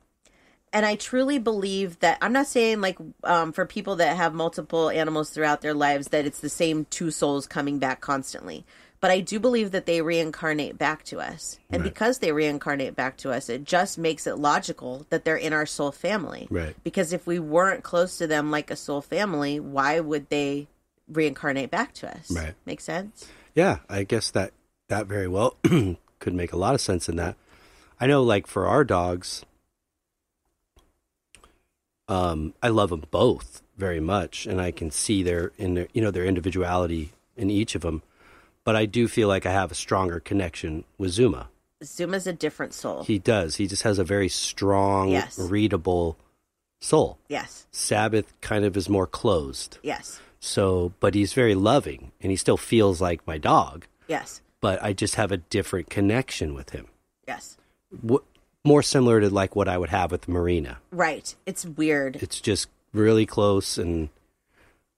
And I truly believe that, I'm not saying for people that have multiple animals throughout their lives that it's the same two souls coming back constantly. But I do believe that they reincarnate back to us. And because they reincarnate back to us, it just makes it logical that they're in our soul family. Right. Because if we weren't close to them like a soul family, why would they reincarnate back to us? Right. Make sense? Yeah, I guess that very well could make a lot of sense in that. I know, for our dogs, I love them both very much, and I can see their individuality in each of them. But I do feel like I have a stronger connection with Zuma. Zuma's a different soul. He does. He just has a very strong, readable soul. Yes. Sabbath kind of is more closed. Yes. So, but he's very loving, and he still feels like my dog. Yes. But I just have a different connection with him. Yes. More similar to like what I would have with Marina. Right. It's weird. It's just really close, and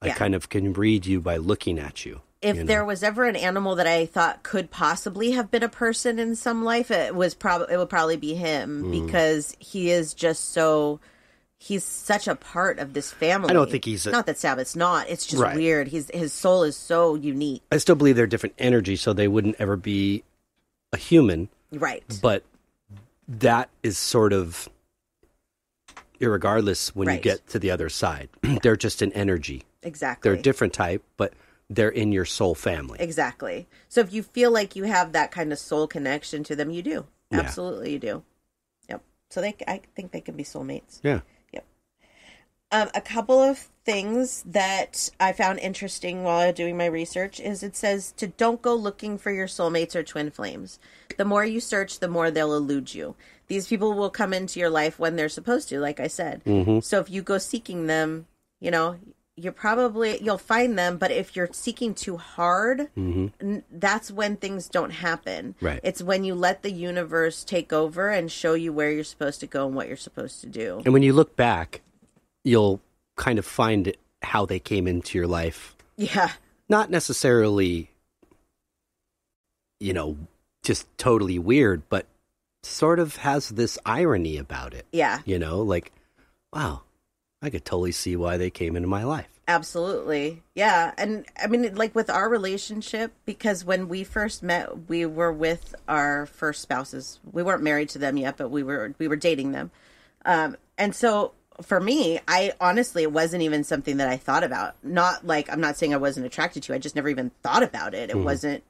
I kind of can read you by looking at you. If there was ever an animal that I thought could possibly have been a person in some life, it would probably be him, because he is just so, he's such a part of this family. I don't think he's not that Sabbath's not. It's just weird. His soul is so unique. I still believe they're different energies, so they wouldn't ever be a human. Right. But that is sort of irregardless when you get to the other side. They're just an energy. Exactly. They're a different type, but they're in your soul family. Exactly. So if you feel like you have that kind of soul connection to them, you do. Absolutely, you do. Yep. So I think they can be soulmates. Yeah. Yep. A couple of things that I found interesting while doing my research is it says to don't go looking for your soulmates or twin flames. The more you search, the more they'll elude you. These people will come into your life when they're supposed to, like I said. Mm-hmm. So if you go seeking them, you'll find them, but if you're seeking too hard, that's when things don't happen. Right. It's when you let the universe take over and show you where you're supposed to go and what you're supposed to do. And when you look back, you'll kind of find how they came into your life. Yeah. Not necessarily, just totally weird, but sort of has this irony about it. Yeah. Like, wow, I could totally see why they came into my life. Absolutely. Yeah. And I mean, like with our relationship, because when we first met, we were with our first spouses. We weren't married to them yet, but we were dating them. And so for me, it wasn't even something that I thought about. Not like, I'm not saying I wasn't attracted to you. I just never even thought about it. It wasn't,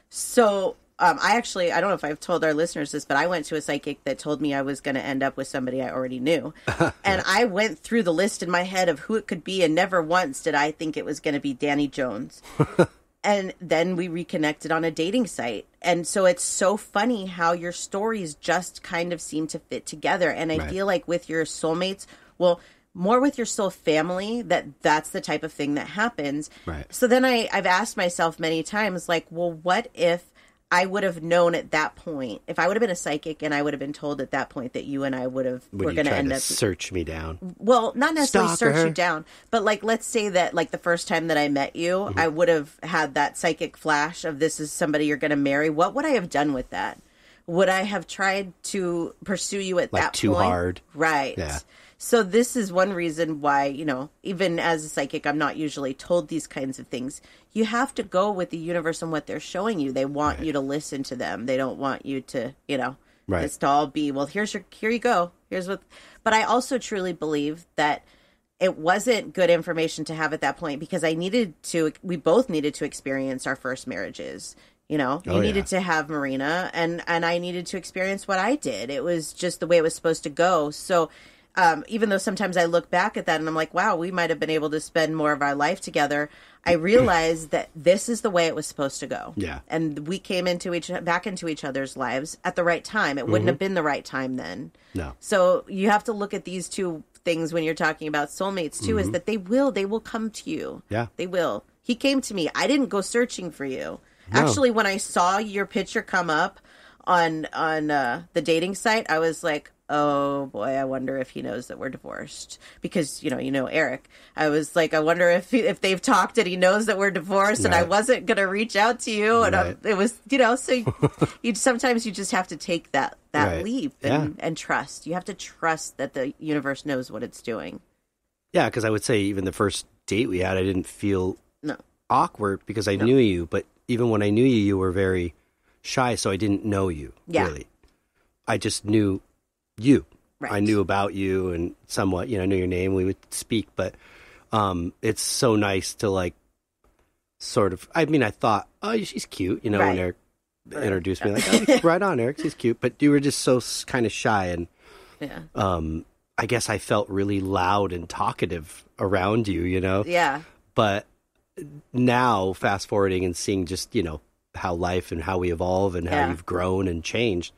so I don't know if I've told our listeners this, but I went to a psychic that told me I was going to end up with somebody I already knew. And I went through the list in my head of who it could be, and never once did I think it was going to be Danny Jones. And then we reconnected on a dating site. And so it's so funny how your stories just kind of seem to fit together. And I feel like with your soulmates, more with your soul family, that's the type of thing that happens. Right. So then I've asked myself many times, like, well, what if I would have known at that point, if I would have been a psychic and I would have been told at that point that you and I were going to end up search me down. Well, not necessarily Stalker. search you down, but like, let's say that like the first time that I met you, I would have had that psychic flash of this is somebody you're going to marry. What would I have done with that? Would I have tried to pursue you at that point? Too hard. Right. Yeah. So this is one reason why, even as a psychic, I'm not usually told these kinds of things. You have to go with the universe and what they're showing you. They want you to listen to them. They don't want you to, it's to all be, well, here you go. Here's what. But I also truly believe that it wasn't good information to have at that point, because we both needed to experience our first marriages. You needed to have Marina, and I needed to experience what I did. It was just the way it was supposed to go. So even though sometimes I look back at that and I'm like, wow, we might have been able to spend more of our life together, I realized that this is the way it was supposed to go. Yeah. And we came back into each other's lives at the right time. It wouldn't have been the right time then. No. So you have to look at these two things when you're talking about soulmates too, is that they will come to you. Yeah. They will. He came to me. I didn't go searching for you. No. Actually, when I saw your picture come up on the dating site, I was like, oh boy, I wonder if he knows that we're divorced, because you know Eric. I was like, I wonder if they've talked and he knows that we're divorced, and I wasn't gonna reach out to you, and it was so you sometimes you just have to take that leap and trust. You have to trust that the universe knows what it's doing. Yeah, because I would say even the first date we had, I didn't feel awkward because I knew you, but even when I knew you, you were very shy, so I didn't know you really. I just knew you. Right. I knew about you and somewhat, I knew your name. We would speak, but it's so nice to like sort of. I mean, I thought, oh, she's cute, when Eric introduced me, like, oh, right on, Eric, she's cute. But you were just so kind of shy, and I guess I felt really loud and talkative around you, Yeah. But now fast forwarding and seeing just, how life and how we evolve and how Yeah. you've grown and changed,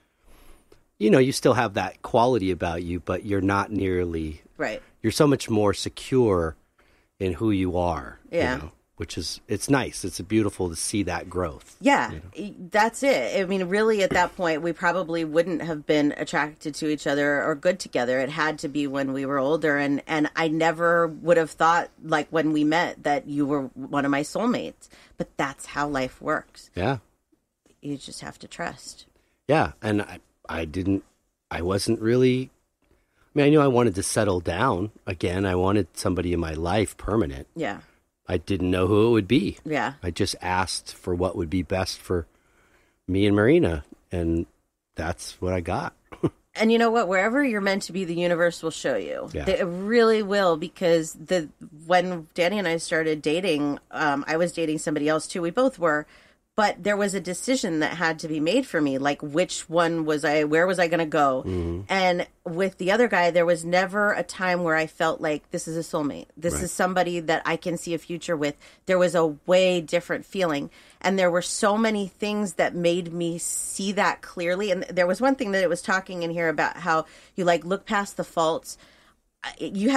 you still have that quality about you, but you're not nearly, Right. you're so much more secure in who you are, Yeah. which is, it's nice. It's beautiful to see that growth. Yeah, that's it. I mean, really, at that point, we probably wouldn't have been attracted to each other or good together. It had to be when we were older, and I never would have thought, like when we met, that you were one of my soulmates. But that's how life works. Yeah. You just have to trust. Yeah. And I wasn't really, I knew I wanted to settle down again. I wanted somebody in my life permanent. Yeah, I didn't know who it would be. yeah, I just asked for what would be best for me and Marina, and that's what I got. And you know what? Wherever you're meant to be, the universe will show you. Yeah. It really will, because when Danny and I started dating, I was dating somebody else too. We both were. But there was a decision that had to be made for me, like which one was where was I going to go? Mm-hmm. And with the other guy, there was never a time where I felt like this is a soulmate. This Right. is somebody that I can see a future with. There was a way different feeling. And there were so many things that made me see that clearly. And there was one thing that it was talking in here about how you like look past the faults. You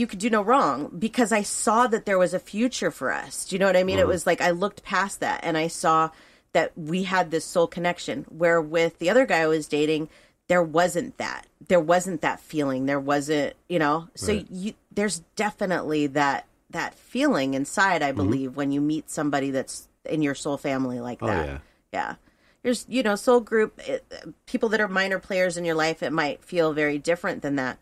could do no wrong, because I saw that there was a future for us. Do you know what I mean? It was like I looked past that and I saw that we had this soul connection, where with the other guy I was dating, there wasn't that. There wasn't that feeling. There wasn't, so Right. there's definitely that feeling inside, I believe, when you meet somebody that's in your soul family like that. yeah. Yeah. There's, soul group, people that are minor players in your life, it might feel very different than that.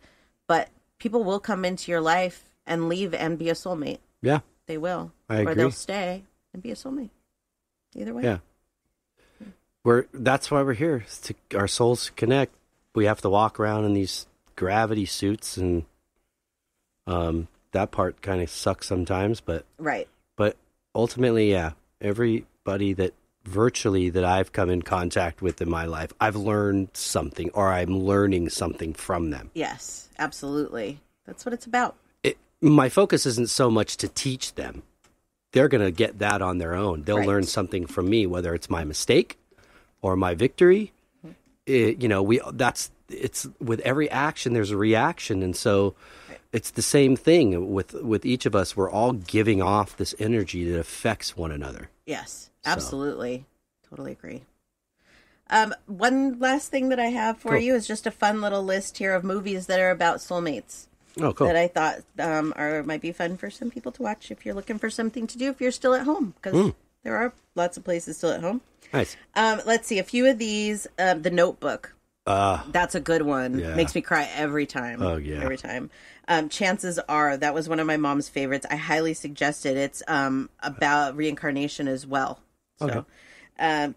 But people will come into your life and leave and be a soulmate. Yeah. They will. I Or agree. they'll stay and be a soulmate. Either way. Yeah. That's why we're here, is to our souls connect. We have to walk around in these gravity suits, and that part kind of sucks sometimes, but Right. ultimately, yeah, everybody that I've come in contact with in my life, I've learned something, or I'm learning something from them. Yes, absolutely. That's what it's about. My focus isn't so much to teach them. They're going to get that on their own. They'll Right. learn something from me, whether it's my mistake or my victory. It's with every action, there's a reaction. And so it's the same thing with each of us. We're all giving off this energy that affects one another. Yes, absolutely. Totally agree. One last thing that I have for Cool. you is just a fun little list here of movies that are about soulmates. Oh, cool. That I thought might be fun for some people to watch if you're looking for something to do if you're still at home, because there are lots of places still at home. Nice. Let's see, a few of these. The Notebook. Ah, That's a good one. Yeah. Makes me cry every time. Oh, yeah. Every time. Chances are, that was one of my mom's favorites. I highly suggest it. It's about reincarnation as well. So,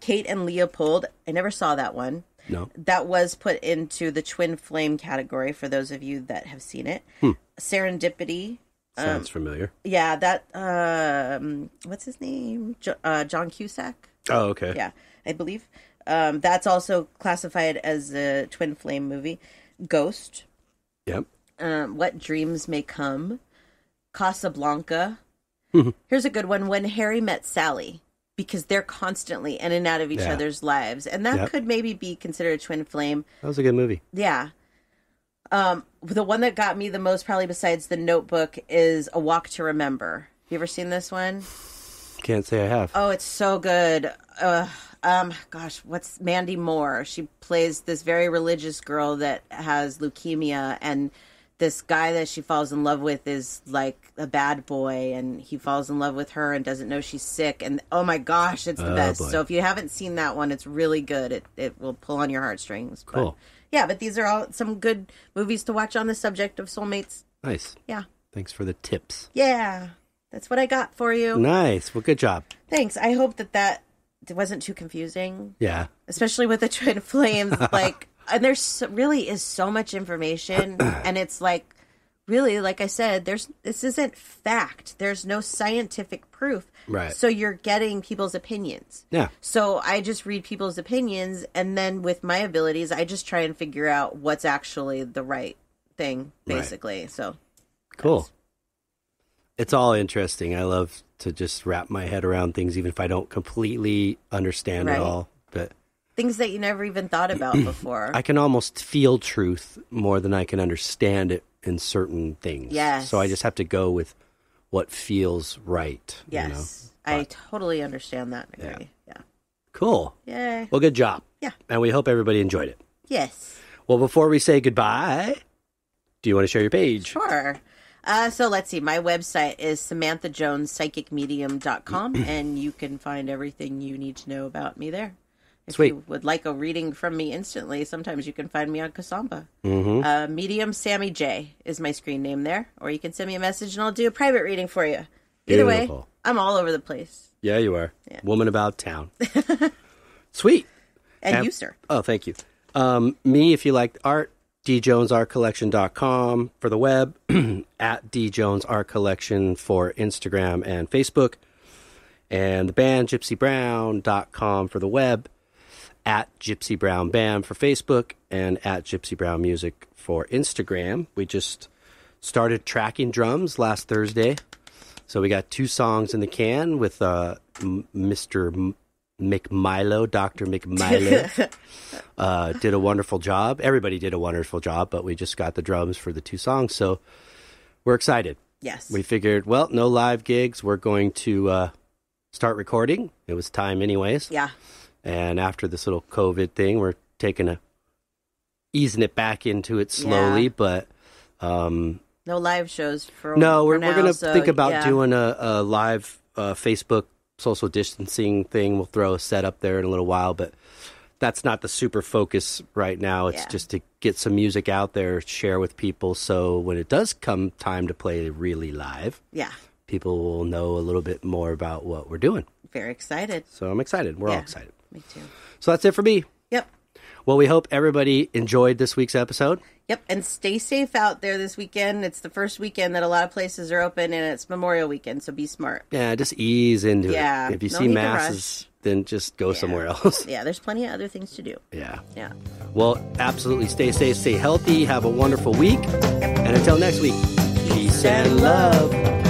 Kate and Leopold. I never saw that one. no. That was put into the Twin Flame category for those of you that have seen it. Serendipity. Sounds familiar. Yeah, that, what's his name? John Cusack? Oh, okay. Yeah, I believe. That's also classified as a Twin Flame movie. Ghost. Yep. What Dreams May Come. Casablanca. Here's a good one. When Harry Met Sally. Because they're constantly in and out of each Yeah. other's lives. And that Yep. could maybe be considered a twin flame. That was a good movie. Yeah. The one that got me the most, probably besides The Notebook, is A Walk to Remember. You ever seen this one? Can't say I have. Oh, it's so good. Gosh, what's Mandy Moore? She plays this very religious girl that has leukemia, and this guy that she falls in love with is like a bad boy, and he falls in love with her and doesn't know she's sick. And oh my gosh, it's the Oh, best. boy. So if you haven't seen that one, it's really good. It will pull on your heartstrings. Cool. But, yeah, but these are all some good movies to watch on the subject of soulmates. Nice. Yeah. Thanks for the tips. Yeah. That's what I got for you. Nice. Well, good job. Thanks. I hope that wasn't too confusing, Yeah. especially with the Twin Flames. Like, and really is so much information, and it's like, really, like I said, this isn't fact. There's no scientific proof. Right. So you're getting people's opinions. Yeah. So I just read people's opinions, and then with my abilities, I just try and figure out what's actually the right thing, Right. basically. So Cool. It's all interesting. I love to just wrap my head around things, even if I don't completely understand it all. But things that you never even thought about before. I can almost feel truth more than I can understand it in certain things. Yes. So I just have to go with what feels right. Yes. I totally understand that. I agree. Yeah. Cool. Yay. Well, good job. Yeah. And we hope everybody enjoyed it. Yes. Well, before we say goodbye, do you want to share your page? Sure. So let's see. My website is SamanthaJonesPsychicMedium.com, and you can find everything you need to know about me there. If Sweet. you would like a reading from me instantly, sometimes you can find me on Kasamba. Medium Sammy J is my screen name there, or you can send me a message and I'll do a private reading for you. Either way, I'm all over the place. Yeah, you are. Yeah. Woman about town. Sweet. And you, sir. Oh, thank you. Me, if you like art, djonesartcollection.com for the web, at djonesartcollection for Instagram and Facebook, and the band gypsybrown.com for the web, at Gypsy Brown Band for Facebook, and at Gypsy Brown Music for Instagram. We just started tracking drums last Thursday, so we got 2 songs in the can with Mr. McMilo, Dr. McMilo. Did a wonderful job. Everybody did a wonderful job, but we just got the drums for the 2 songs, so we're excited. Yes. We figured, well, no live gigs. We're going to start recording. It was time anyways. Yeah. And after this little COVID thing, we're easing it back into it slowly, but no live shows for we're now, going to so, think about doing a live Facebook social distancing thing. We'll throw a set up there in a little while, but that's not the super focus right now. It's just to get some music out there, share with people, so when it does come time to play really live, people will know a little bit more about what we're doing. Very excited. So I'm excited. We're all excited. Me too. So that's it for me. Yep. Well, we hope everybody enjoyed this week's episode. Yep, and stay safe out there this weekend. It's the first weekend that a lot of places are open, and it's Memorial Weekend, so be smart. Yeah, just ease into it. If you no see need to masses, then just go somewhere else. Yeah, there's plenty of other things to do. Yeah. Yeah. Well, absolutely stay safe, stay healthy, have a wonderful week, and until next week, peace and love.